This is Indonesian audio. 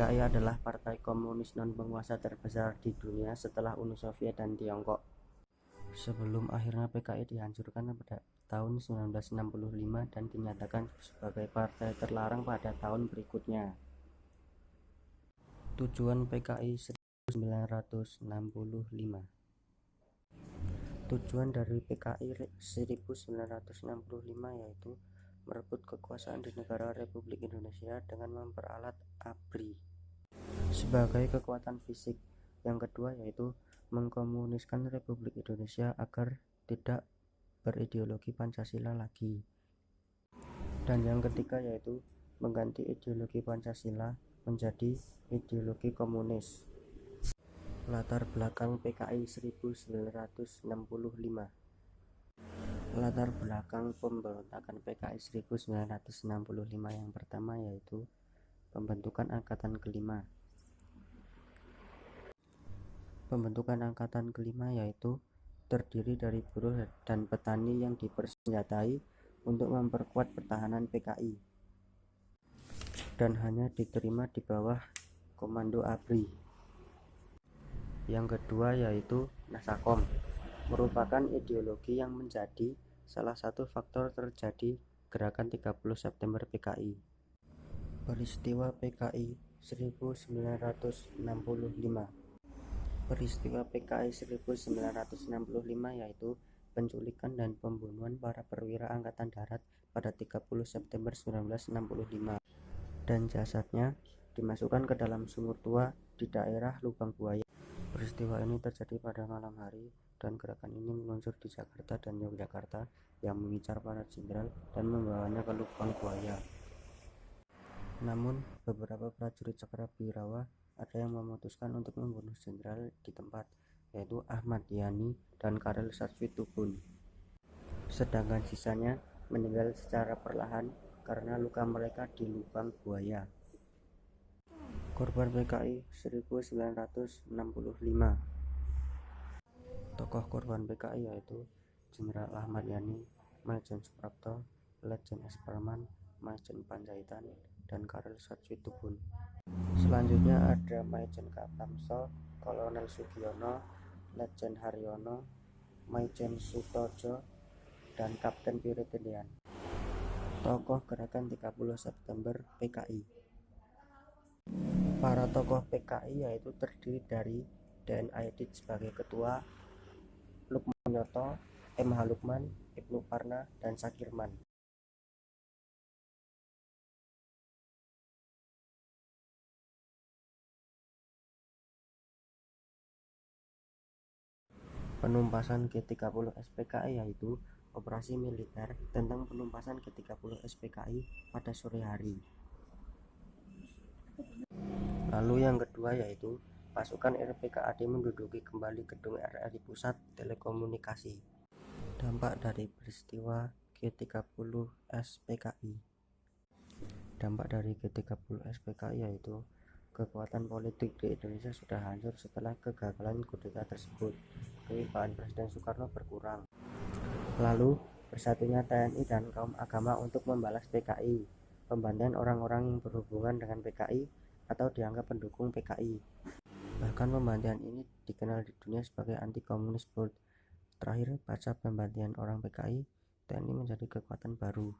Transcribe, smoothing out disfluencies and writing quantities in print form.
PKI adalah partai komunis non-penguasa terbesar di dunia setelah Uni Soviet dan Tiongkok. Sebelum akhirnya PKI dihancurkan pada tahun 1965 dan dinyatakan sebagai partai terlarang pada tahun berikutnya. Tujuan PKI 1965. Tujuan dari PKI 1965 yaitu merebut kekuasaan di negara Republik Indonesia dengan memperalat ABRI sebagai kekuatan fisik. Yang kedua yaitu mengkomuniskan Republik Indonesia agar tidak berideologi Pancasila lagi. Dan yang ketiga yaitu mengganti ideologi Pancasila menjadi ideologi komunis. Latar belakang PKI 1965. Latar belakang pemberontakan PKI 1965 yang pertama yaitu pembentukan Angkatan Kelima. Pembentukan Angkatan Kelima yaitu terdiri dari buruh dan petani yang dipersenjatai untuk memperkuat pertahanan PKI dan hanya diterima di bawah komando ABRI. Yang kedua yaitu Nasakom, merupakan ideologi yang menjadi salah satu faktor terjadi gerakan 30 September PKI. Peristiwa PKI 1965. Peristiwa PKI 1965 yaitu penculikan dan pembunuhan para perwira Angkatan Darat pada 30 September 1965 dan jasadnya dimasukkan ke dalam sumur tua di daerah Lubang Buaya. Peristiwa ini terjadi pada malam hari dan gerakan ini meluncur di Jakarta dan Yogyakarta yang mengincar para jenderal dan membawanya ke Lubang Buaya. Namun beberapa prajurit Cakrawirawa ada yang memutuskan untuk membunuh jenderal di tempat, yaitu Ahmad Yani dan Karel Satwitubun. Sedangkan sisanya meninggal secara perlahan karena luka mereka di Lubang Buaya. Korban PKI 1965. Tokoh korban PKI yaitu Jenderal Ahmad Yani, Maijen Suprapto, Letjen S. Parman, Maijen Panjaitan, dan Karel Satwitubun. Selanjutnya ada Maijen Kapamso, Kolonel Sugiono, Letjen Haryono, Maijen Sutojo, dan Kapten Piritidian. Tokoh gerakan 30 September PKI. Para tokoh PKI yaitu terdiri dari DN Aidit sebagai ketua, Lukman Yoto, M. Halukman, Ibnu Parna, dan Sakirman. Penumpasan G30 SPKI yaitu operasi militer tentang penumpasan G30 SPKI pada sore hari. Lalu yang kedua yaitu pasukan RPKAD menduduki kembali gedung RRI Pusat Telekomunikasi. Dampak dari peristiwa G30 SPKI. Dampak dari G30 SPKI yaitu kekuatan politik di Indonesia sudah hancur setelah kegagalan kudeta tersebut. Kewibawaan Presiden Soekarno berkurang. Lalu bersatunya TNI dan kaum agama untuk membalas PKI. Pembantaian orang-orang yang berhubungan dengan PKI atau dianggap pendukung PKI. Bahkan pembantaian ini dikenal di dunia sebagai anti-komunis board. Terakhir, pasca pembantaian orang PKI, TNI menjadi kekuatan baru.